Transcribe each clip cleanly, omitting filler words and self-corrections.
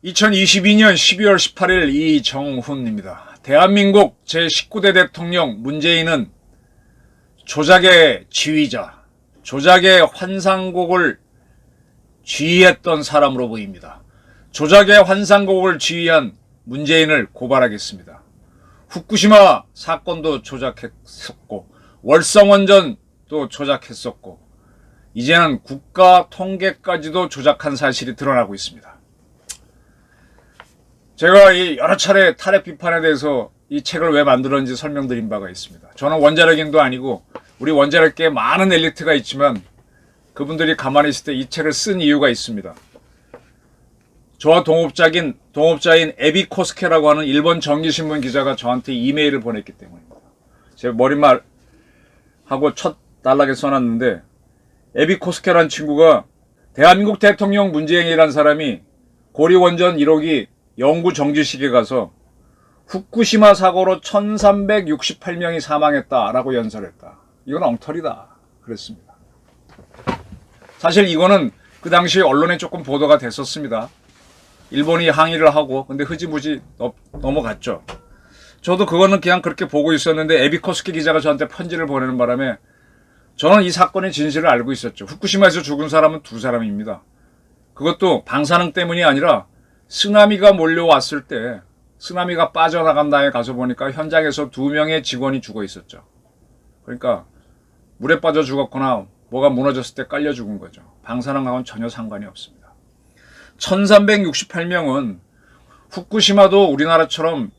(2022년 12월 18일) 이정훈입니다. 대한민국 제19대 대통령 문재인은 조작의 지휘자, 조작의 환상곡을 지휘했던 사람으로 보입니다. 조작의 환상곡을 지휘한 문재인을 고발하겠습니다. 후쿠시마 사건도 조작했었고 월성원전도 조작했었고 이제는 국가 통계까지도 조작한 사실이 드러나고 있습니다. 제가 여러 차례 탄핵 비판에 대해서 이 책을 왜 만들었는지 설명드린 바가 있습니다. 저는 원자력인도 아니고 우리 원자력계에 많은 엘리트가 있지만 그분들이 가만히 있을 때 이 책을 쓴 이유가 있습니다. 저와 동업자인 에비 코스케라고 하는 일본 정기신문 기자가 저한테 이메일을 보냈기 때문입니다. 제가 머릿말하고 첫 단락에 써놨는데, 에비 코스케라는 친구가 대한민국 대통령 문재인이라는 사람이 고리원전 1호기 영구 정지식에 가서 후쿠시마 사고로 1368명이 사망했다라고 연설했다. 이건 엉터리다 그랬습니다. 사실 이거는 그 당시 언론에 조금 보도가 됐었습니다. 일본이 항의를 하고 근데 흐지부지 넘어갔죠. 저도 그거는 그냥 그렇게 보고 있었는데 에비 코스케 기자가 저한테 편지를 보내는 바람에 저는 이 사건의 진실을 알고 있었죠. 후쿠시마에서 죽은 사람은 2사람입니다. 그것도 방사능 때문이 아니라 쓰나미가 몰려왔을 때 쓰나미가 빠져나간 다음에 가서 보니까 현장에서 2명의 직원이 죽어 있었죠. 그러니까 물에 빠져 죽었거나 뭐가 무너졌을 때 깔려 죽은 거죠. 방사능하고는 전혀 상관이 없습니다. 1368명은 후쿠시마도 우리나라처럼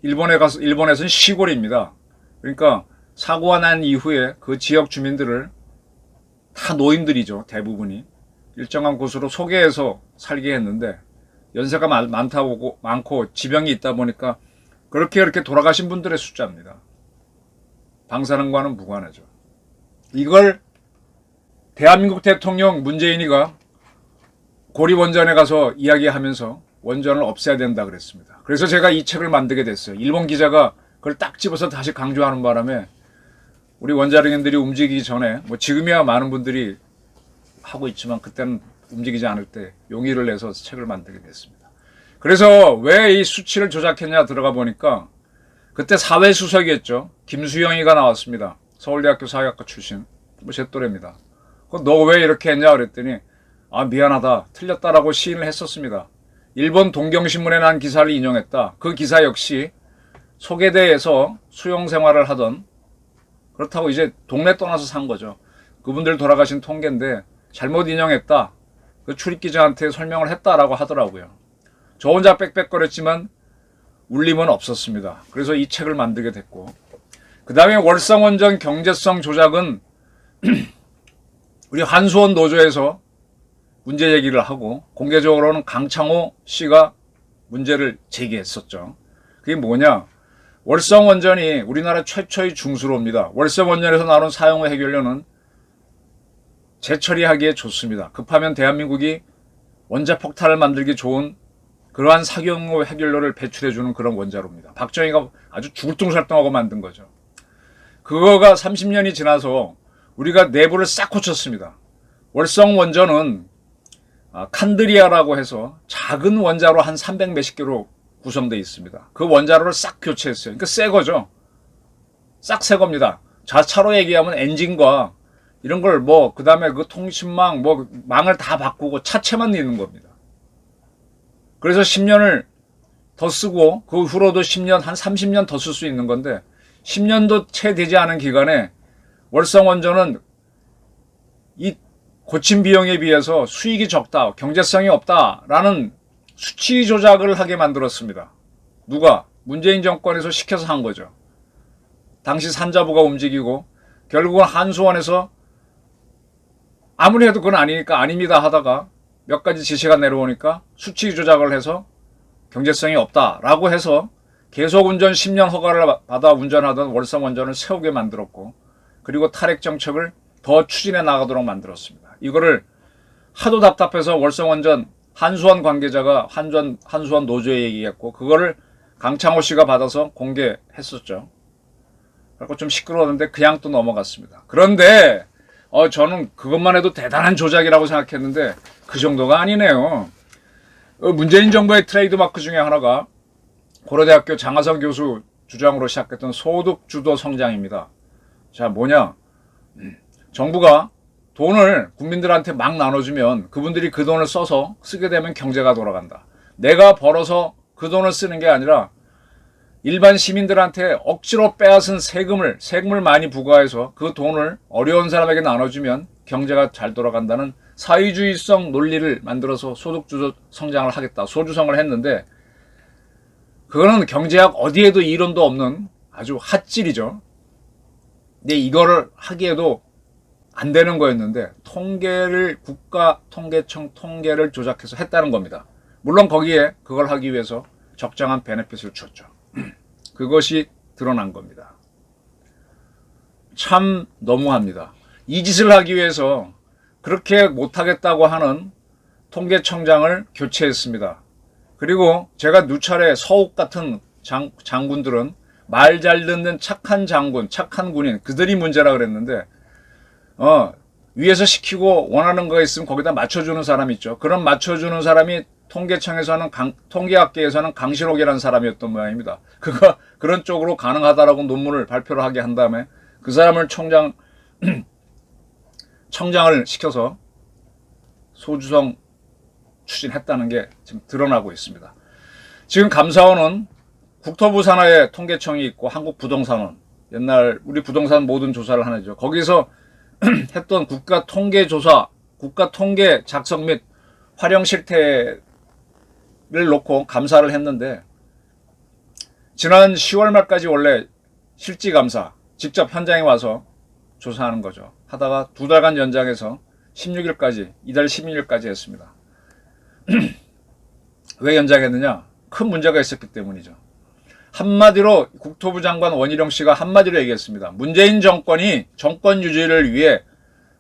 일본에서는 시골입니다. 그러니까 사고가 난 이후에 그 지역 주민들을 다 노인들이죠. 대부분이 일정한 곳으로 소개해서 살게 했는데 연세가 많고 지병이 있다 보니까 그렇게 돌아가신 분들의 숫자입니다. 방사능과는 무관하죠. 이걸 대한민국 대통령 문재인이가 고리원전에 가서 이야기하면서 원전을 없애야 된다 그랬습니다. 그래서 제가 이 책을 만들게 됐어요. 일본 기자가 그걸 딱 집어서 다시 강조하는 바람에 우리 원자력인들이 움직이기 전에 지금이야 많은 분들이 하고 있지만 그때는 움직이지 않을 때 용의를 내서 책을 만들게 됐습니다. 그래서 왜 이 수치를 조작했냐 들어가 보니까 그때 사회수석이었죠. 김수영이가 나왔습니다. 서울대학교 사회학과 출신. 제 또래입니다. 너 왜 이렇게 했냐 그랬더니 미안하다 틀렸다라고 시인을 했었습니다. 일본 동경신문에 난 기사를 인용했다. 그 기사 역시 소개대에서 수용 생활을 하던, 그렇다고 이제 동네 떠나서 산 거죠. 그분들 돌아가신 통계인데 잘못 인용했다. 그 출입기자한테 설명을 했다라고 하더라고요. 저 혼자 빽빽거렸지만 울림은 없었습니다. 그래서 이 책을 만들게 됐고, 그 다음에 월성원전 경제성 조작은 우리 한수원 노조에서 문제 제기를 하고 공개적으로는 강창호 씨가 문제를 제기했었죠. 그게 뭐냐? 월성원전이 우리나라 최초의 중수로입니다. 월성원전에서 나온 사용후 해결료는 재처리하기에 좋습니다. 급하면 대한민국이 원자폭탄을 만들기 좋은 그러한 사용후 해결료를 배출해주는 그런 원자로입니다. 박정희가 아주 죽을둥살둥하고 만든 거죠. 그거가 30년이 지나서 우리가 내부를 싹 고쳤습니다. 월성원전은 칸드리아라고 해서 작은 원자로 한 300 몇십 개로 구성되어 있습니다. 그 원자로를 싹 교체했어요. 그러니까 새 거죠. 싹 새 겁니다. 자차로 얘기하면 엔진과 이런 걸 그 다음에 그 통신망, 망을 다 바꾸고 차체만 있는 겁니다. 그래서 10년을 더 쓰고 그 후로도 10년, 한 30년 더 쓸 수 있는 건데 10년도 채 되지 않은 기간에 월성원전은 이 고침 비용에 비해서 수익이 적다, 경제성이 없다라는 수치 조작을 하게 만들었습니다. 누가? 문재인 정권에서 시켜서 한 거죠. 당시 산자부가 움직이고 결국은 한수원에서 아무리 해도 그건 아니니까 아닙니다 하다가 몇 가지 지시가 내려오니까 수치 조작을 해서 경제성이 없다라고 해서 계속 운전 10년 허가를 받아 운전하던 월성원전을 세우게 만들었고, 그리고 탈핵 정책을 더 추진해 나가도록 만들었습니다. 이거를 하도 답답해서 월성원전 한수원 관계자가 한수원 노조에 얘기했고, 그거를 강창호 씨가 받아서 공개했었죠. 그래서 좀 시끄러웠는데 그냥 또 넘어갔습니다. 그런데 저는 그것만 해도 대단한 조작이라고 생각했는데 그 정도가 아니네요. 문재인 정부의 트레이드 마크 중에 하나가 고려대학교 장하성 교수 주장으로 시작했던 소득주도 성장입니다. 자, 뭐냐? 정부가 돈을 국민들한테 막 나눠주면 그분들이 그 돈을 써서 쓰게 되면 경제가 돌아간다. 내가 벌어서 그 돈을 쓰는 게 아니라 일반 시민들한테 억지로 빼앗은 세금을 많이 부과해서 그 돈을 어려운 사람에게 나눠주면 경제가 잘 돌아간다는 사회주의성 논리를 만들어서 소득주도 성장을 하겠다. 소주성을 했는데 그거는 경제학 어디에도 이론도 없는 아주 핫질이죠. 근데 이거를 하기에도 안 되는 거였는데 국가통계청 통계를 조작해서 했다는 겁니다. 물론 거기에 그걸 하기 위해서 적정한 베네핏을 줬죠. 그것이 드러난 겁니다. 참 너무합니다. 이 짓을 하기 위해서 그렇게 못하겠다고 하는 통계청장을 교체했습니다. 그리고 제가 누차례 서욱 같은 장군들은 말 잘 듣는 착한 장군, 착한 군인, 그들이 문제라 그랬는데 위에서 시키고 원하는 거가 있으면 거기다 맞춰주는 사람 있죠. 그런 맞춰주는 사람이 통계청에서는 통계학계에서는 강신옥이라는 사람이었던 모양입니다. 그런 쪽으로 가능하다라고 논문을 발표를 하게 한 다음에 그 사람을 청장을 시켜서 소주성 추진했다는 게 지금 드러나고 있습니다. 지금 감사원은 국토부 산하에 통계청이 있고 한국부동산원, 옛날 우리 부동산 모든 조사를 하나죠. 거기서 했던 국가통계조사, 국가통계 작성 및 활용 실태를 놓고 감사를 했는데 지난 10월 말까지 원래 실지감사, 직접 현장에 와서 조사하는 거죠. 하다가 2달간 연장해서 16일까지, 이달 16일까지 했습니다. 왜 연장했느냐? 큰 문제가 있었기 때문이죠. 한마디로 국토부 장관 원희룡 씨가 한마디로 얘기했습니다. 문재인 정권이 정권 유지를 위해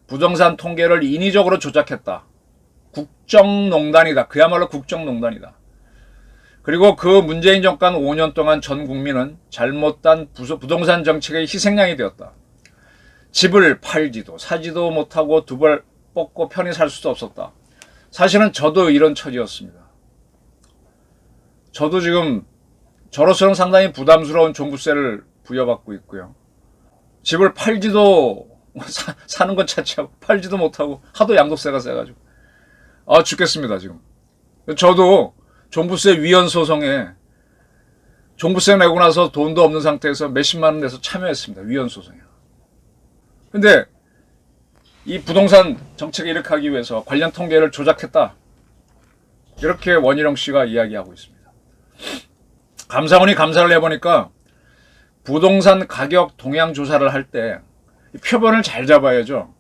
부동산 통계를 인위적으로 조작했다. 국정농단이다. 그야말로 국정농단이다. 그리고 그 문재인 정권 5년 동안 전 국민은 잘못된 부동산 정책의 희생양이 되었다. 집을 팔지도 사지도 못하고 두 벌 뻗고 편히 살 수도 없었다. 사실은 저도 이런 처지였습니다. 저도 지금 저로서는 상당히 부담스러운 종부세를 부여받고 있고요. 집을 팔지도 사는 건 차치하고 팔지도 못하고 하도 양도세가 세가지고 죽겠습니다 지금. 저도 종부세 위헌 소송에 종부세 내고 나서 돈도 없는 상태에서 몇십만 원 내서 참여했습니다. 위헌 소송에. 근데 이 부동산 정책을 이렇게 하기 위해서 관련 통계를 조작했다. 이렇게 원희룡 씨가 이야기하고 있습니다. 감사원이 감사를 해보니까 부동산 가격 동향 조사를 할 때 표본을 잘 잡아야죠.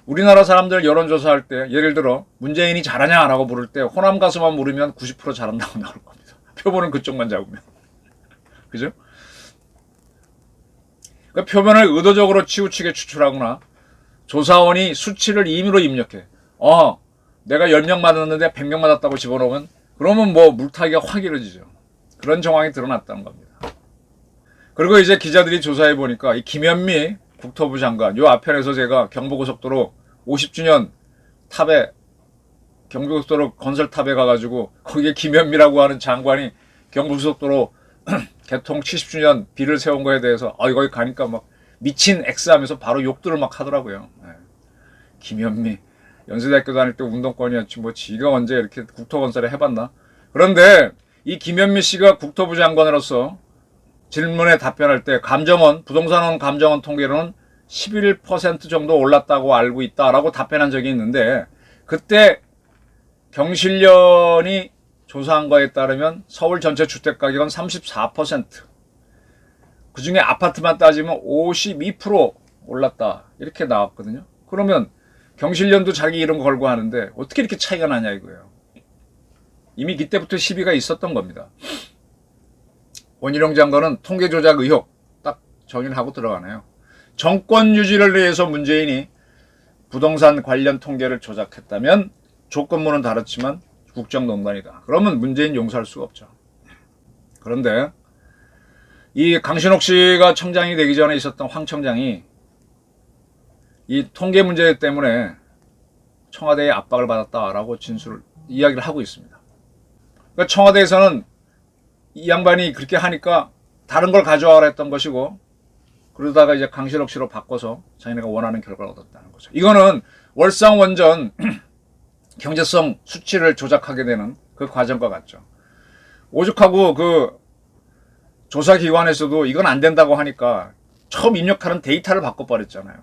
우리나라 사람들 여론조사할 때 예를 들어 문재인이 잘하냐 라고 물을 때 호남 가수만 물으면 90% 잘한다고 나올 겁니다. 표본은 그쪽만 잡으면. 그죠? 그러니까 표본을 의도적으로 치우치게 추출하거나 조사원이 수치를 임의로 입력해. 내가 10명 맞았는데 100명 맞았다고 집어넣으면 그러면 뭐 물타기가 확 이루어지죠. 그런 정황이 드러났다는 겁니다. 그리고 이제 기자들이 조사해 보니까 이 김현미 국토부 장관, 요 앞편에서 제가 경부고속도로 50주년 탑에 경부고속도로 건설탑에 가가지고 거기에 김현미라고 하는 장관이 경부고속도로 개통 70주년 비를 세운 거에 대해서 거기 가니까 막 미친 X 하면서 바로 욕들을 막 하더라고요. 김현미 연세대학교 다닐 때 운동권이었지 뭐 지가 언제 이렇게 국토건설에 해봤나. 그런데 이 김현미 씨가 국토부 장관으로서 질문에 답변할 때 부동산원 감정원 통계로는 11% 정도 올랐다고 알고 있다라고 답변한 적이 있는데 그때 경실련이 조사한 거에 따르면 서울 전체 주택가격은 34%. 그중에 아파트만 따지면 52% 올랐다. 이렇게 나왔거든요. 그러면 경실련도 자기 이름 걸고 하는데 어떻게 이렇게 차이가 나냐 이거예요. 이미 그때부터 시비가 있었던 겁니다. 원희룡 장관은 통계 조작 의혹 딱 정의를 하고 들어가네요. 정권 유지를 위해서 문재인이 부동산 관련 통계를 조작했다면 조건문은 다르지만 국정농단이다. 그러면 문재인 용서할 수가 없죠. 그런데 이 강신옥 씨가 청장이 되기 전에 있었던 황 청장이 이 통계 문제 때문에 청와대의 압박을 받았다라고 이야기를 하고 있습니다. 그러니까 청와대에서는 이 양반이 그렇게 하니까 다른 걸 가져와라 했던 것이고, 그러다가 이제 강신옥 씨로 바꿔서 자기네가 원하는 결과를 얻었다는 거죠. 이거는 월상원전 경제성 수치를 조작하게 되는 그 과정과 같죠. 오죽하고 그 조사기관에서도 이건 안 된다고 하니까 처음 입력하는 데이터를 바꿔버렸잖아요.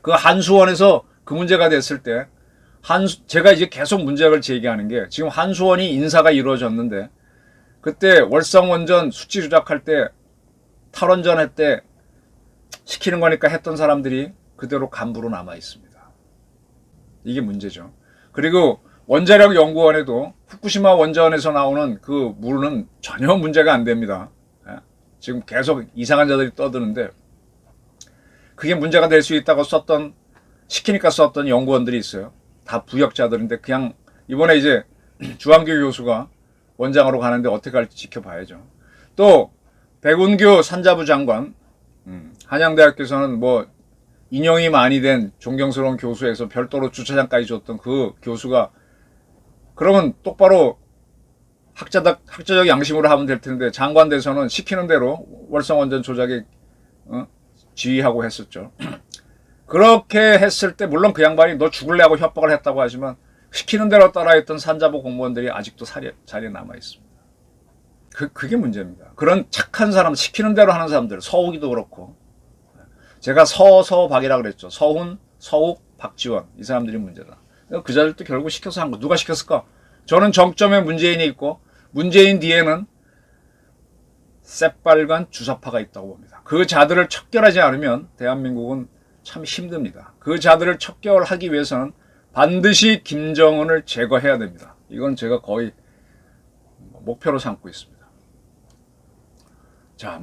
그 한수원에서 그 문제가 됐을 때 제가 이제 계속 문제를 제기하는 게, 지금 한수원이 인사가 이루어졌는데 그때 월성원전 수치 조작할 때 탈원전 할 때 시키는 거니까 했던 사람들이 그대로 간부로 남아 있습니다. 이게 문제죠. 그리고 원자력 연구원에도 후쿠시마 원전에서 나오는 그 물은 전혀 문제가 안 됩니다. 지금 계속 이상한 자들이 떠드는데, 그게 문제가 될 수 있다고 시키니까 썼던 연구원들이 있어요. 다 부역자들인데, 그냥 이번에 이제 주한규 교수가 원장으로 가는데 어떻게 할지 지켜봐야죠. 또 백운규 산자부 장관, 한양대학교에서는 뭐 인형이 많이 된 존경스러운 교수에서 별도로 주차장까지 줬던 그 교수가, 그러면 똑바로 학자적 양심으로 하면 될 텐데, 장관 돼서는 시키는 대로 월성원전 조작에 지휘하고 했었죠. 그렇게 했을 때 물론 그 양반이 너 죽을래 하고 협박을 했다고 하지만, 시키는 대로 따라했던 산자부 공무원들이 아직도 자리에 남아 있습니다. 그게 문제입니다. 그런 착한 사람, 시키는 대로 하는 사람들, 서욱이도 그렇고, 제가 서박이라 그랬죠. 서훈, 서욱, 박지원, 이 사람들이 문제다. 그 자들도 결국 시켜서 한 거. 누가 시켰을까? 저는 정점에 문재인이 있고, 문재인 뒤에는 새빨간 주사파가 있다고 봅니다. 그 자들을 척결하지 않으면 대한민국은 참 힘듭니다. 그 자들을 척결하기 위해서는 반드시 김정은을 제거해야 됩니다. 이건 제가 거의 목표로 삼고 있습니다. 자,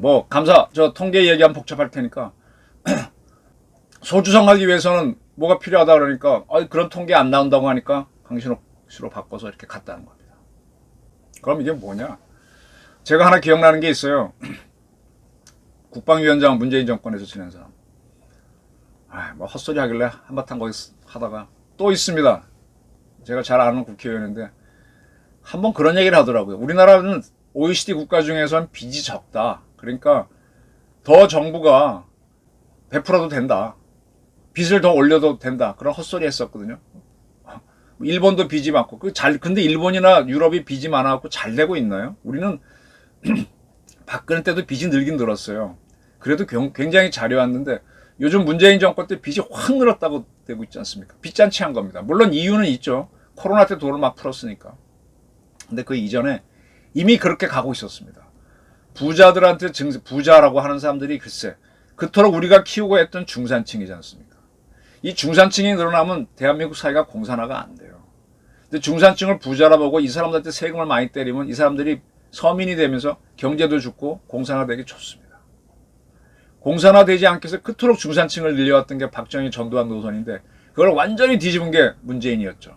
저 통계 얘기하면 복잡할 테니까 소주성하기 위해서는 뭐가 필요하다 그러니까 그런 통계 안 나온다고 하니까 강신옥 씨로 바꿔서 이렇게 갔다는 겁니다. 그럼 이게 뭐냐? 제가 하나 기억나는 게 있어요. 국방위원장 문재인 정권에서 지낸 사람. 뭐 헛소리 하길래 한바탕 거기서 하다가 또 있습니다. 제가 잘 아는 국회의원인데 한번 그런 얘기를 하더라고요. 우리나라는 OECD 국가 중에서는 빚이 적다. 그러니까 더 정부가 베풀어도 된다. 빚을 더 올려도 된다. 그런 헛소리 했었거든요. 일본도 빚이 많고, 근데 일본이나 유럽이 빚이 많아갖고 잘 되고 있나요? 우리는 박근혜 때도 빚이 늘긴 늘었어요. 그래도 굉장히 잘해왔는데, 요즘 문재인 정권 때 빚이 확 늘었다고 되고 있지 않습니까? 빚잔치 한 겁니다. 물론 이유는 있죠. 코로나 때 돈을 막 풀었으니까. 근데 그 이전에 이미 그렇게 가고 있었습니다. 부자들한테 부자라고 하는 사람들이 글쎄, 그토록 우리가 키우고 했던 중산층이지 않습니까? 이 중산층이 늘어나면 대한민국 사회가 공산화가 안 돼요. 근데 중산층을 부자라 보고 이 사람들한테 세금을 많이 때리면 이 사람들이 서민이 되면서 경제도 죽고 공산화되기 좋습니다. 공산화되지 않기 위해서 그토록 중산층을 늘려왔던 게 박정희 전두환 노선인데, 그걸 완전히 뒤집은 게 문재인이었죠.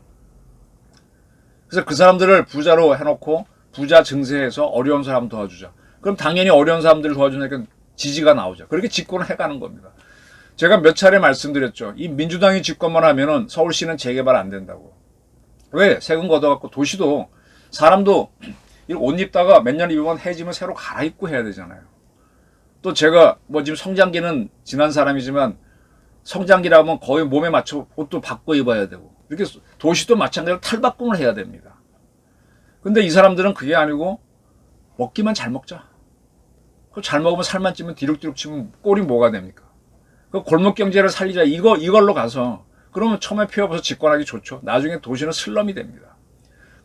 그래서 그 사람들을 부자로 해놓고 부자 증세해서 어려운 사람 도와주자. 그럼 당연히 어려운 사람들을 도와주니까 지지가 나오죠. 그렇게 집권을 해가는 겁니다. 제가 몇 차례 말씀드렸죠. 이 민주당이 집권만 하면은 서울시는 재개발 안 된다고. 왜? 세금 걷어갖고 도시도 사람도 옷 입다가 몇 년 입으면 해지면 새로 갈아입고 해야 되잖아요. 또 제가 지금 성장기는 지난 사람이지만 성장기라면 거의 몸에 맞춰 옷도 바꿔 입어야 되고, 이렇게 도시도 마찬가지로 탈바꿈을 해야 됩니다. 근데 이 사람들은 그게 아니고 먹기만 잘 먹자. 잘 먹으면 살만 찌면 뒤룩뒤룩 치면 꼴이 뭐가 됩니까? 그 골목 경제를 살리자 이걸로 가서, 그러면 처음에 피워서 집권하기 좋죠. 나중에 도시는 슬럼이 됩니다.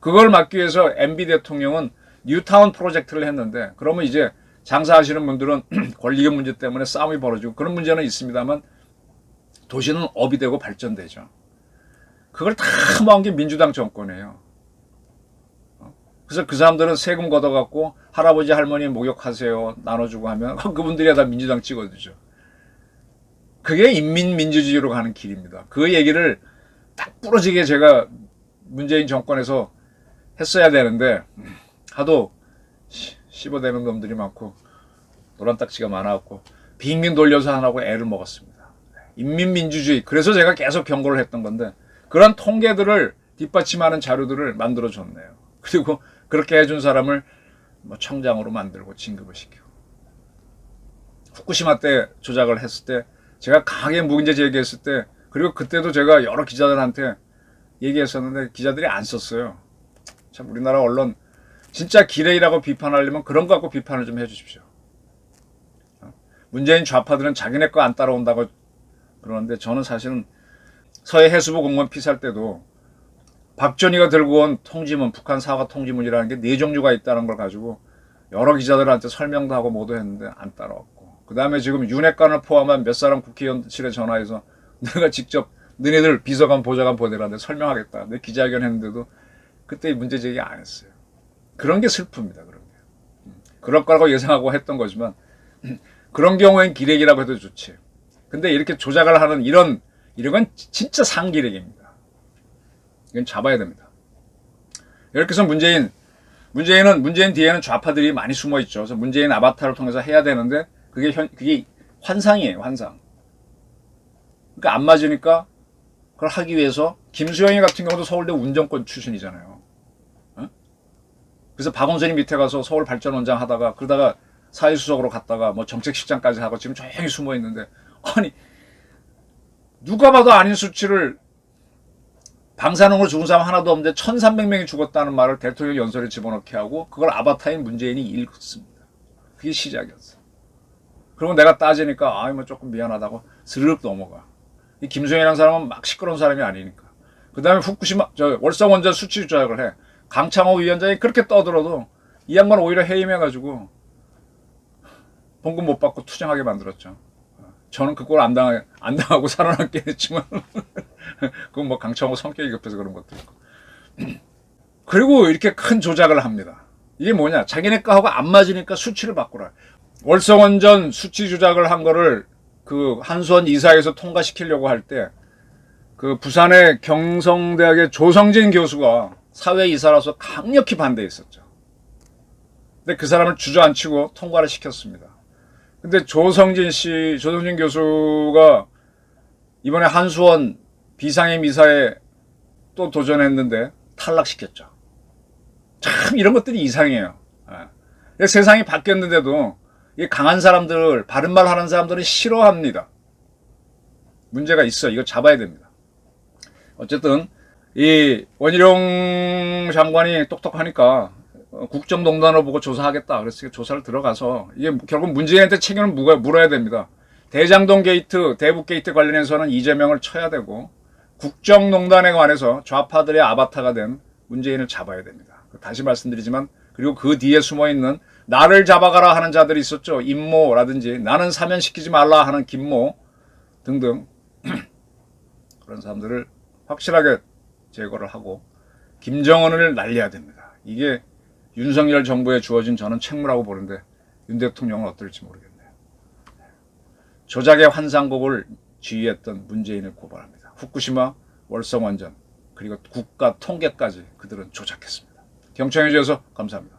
그걸 막기 위해서 MB 대통령은 뉴타운 프로젝트를 했는데, 그러면 이제 장사하시는 분들은 권리금 문제 때문에 싸움이 벌어지고 그런 문제는 있습니다만 도시는 업이 되고 발전되죠. 그걸 다 모은 게 민주당 정권이에요. 그래서 그 사람들은 세금 걷어갖고 할아버지 할머니 목욕하세요 나눠주고 하면 그분들이 다 민주당 찍어주죠. 그게 인민민주주의로 가는 길입니다. 그 얘기를 딱 부러지게 제가 문재인 정권에서 했어야 되는데 하도 씹어대는 놈들이 많고 노란 딱지가 많아갖고 빙빙 돌려서 하라고 애를 먹었습니다. 인민민주주의. 그래서 제가 계속 경고를 했던 건데 그런 통계들을 뒷받침하는 자료들을 만들어줬네요. 그리고 그렇게 해준 사람을 뭐 청장으로 만들고 진급을 시키고. 후쿠시마 때 조작을 했을 때 제가 강하게 문제 제기했을 때 그리고 그때도 제가 여러 기자들한테 얘기했었는데 기자들이 안 썼어요. 참 우리나라 언론 진짜 기레기라고 비판하려면 그런 거 갖고 비판을 좀 해주십시오. 문재인 좌파들은 자기네 거 안 따라온다고 그러는데 저는 사실은 서해 해수부 공무원 피살 때도 박전희가 들고 온 통지문, 북한 사과 통지문이라는 게 네 종류가 있다는 걸 가지고 여러 기자들한테 설명도 하고 뭐도 했는데 안 따라왔고, 그 다음에 지금 윤핵관을 포함한 몇 사람 국회의원실에 전화해서 내가 직접 너네들 비서관 보좌관 보내라는데 설명하겠다 내 기자회견 했는데도 그때 문제 제기 안 했어요. 그런 게 슬픕니다. 그런 게. 그럴 거라고 예상하고 했던 거지만 그런 경우엔 기레기라고 해도 좋지. 근데 이렇게 조작을 하는 이런 건 진짜 상기레기입니다. 이건 잡아야 됩니다. 이렇게 해서 문재인 뒤에는 좌파들이 많이 숨어 있죠. 그래서 문재인 아바타를 통해서 해야 되는데 그게 환상이에요, 환상. 그러니까 안 맞으니까 그걸 하기 위해서 김수영이 같은 경우도 서울대 운정권 출신이잖아요. 어? 그래서 박원순이 밑에 가서 서울발전원장 하다가 그러다가 사회수석으로 갔다가 뭐 정책실장까지 하고 지금 조용히 숨어 있는데, 아니 누가 봐도 아닌 수치를 방사능으로 죽은 사람 하나도 없는데 1300명이 죽었다는 말을 대통령 연설에 집어넣게 하고 그걸 아바타인 문재인이 읽습니다. 그게 시작이었어. 그리고 내가 따지니까 뭐 조금 미안하다고 스르륵 넘어가. 이 김수현이라는 사람은 막 시끄러운 사람이 아니니까. 그 다음에 후쿠시마 월성원전 수치 조작을 해. 강창호 위원장이 그렇게 떠들어도 이 양반 오히려 해임해가지고 봉급 못 받고 투쟁하게 만들었죠. 저는 그걸 안 당하고 살아남긴 했지만 그건 뭐 강창호 성격이 급해서 그런 것도 있고. 그리고 이렇게 큰 조작을 합니다. 이게 뭐냐, 자기네 거하고 안 맞으니까 수치를 바꾸라. 월성원전 수치 조작을 한 거를 그 한수원 이사회에서 통과시키려고 할 때 그 부산의 경성대학의 조성진 교수가 사회이사라서 강력히 반대했었죠. 근데 그 사람을 주저앉히고 통과를 시켰습니다. 근데 조성진 교수가 이번에 한수원 비상임 이사에 또 도전했는데 탈락시켰죠. 참 이런 것들이 이상해요. 세상이 바뀌었는데도 이 강한 사람들, 바른 말 하는 사람들은 싫어합니다. 문제가 있어. 이거 잡아야 됩니다. 어쨌든 이 원희룡 장관이 똑똑하니까 국정농단을 보고 조사하겠다. 그래서 조사를 들어가서 이게 결국 문재인한테 책임을 물어야 됩니다. 대장동 게이트, 대북 게이트 관련해서는 이재명을 쳐야 되고 국정농단에 관해서 좌파들의 아바타가 된 문재인을 잡아야 됩니다. 다시 말씀드리지만, 그리고 그 뒤에 숨어있는 나를 잡아가라 하는 자들이 있었죠. 임모라든지 나는 사면시키지 말라 하는 김모 등등 그런 사람들을 확실하게 제거를 하고 김정은을 날려야 됩니다. 이게 윤석열 정부에 주어진 저는 책무라고 보는데 윤 대통령은 어떨지 모르겠네요. 조작의 환상곡을 지휘했던 문재인을 고발합니다. 후쿠시마, 월성원전, 그리고 국가 통계까지 그들은 조작했습니다. 경청해 주셔서 감사합니다.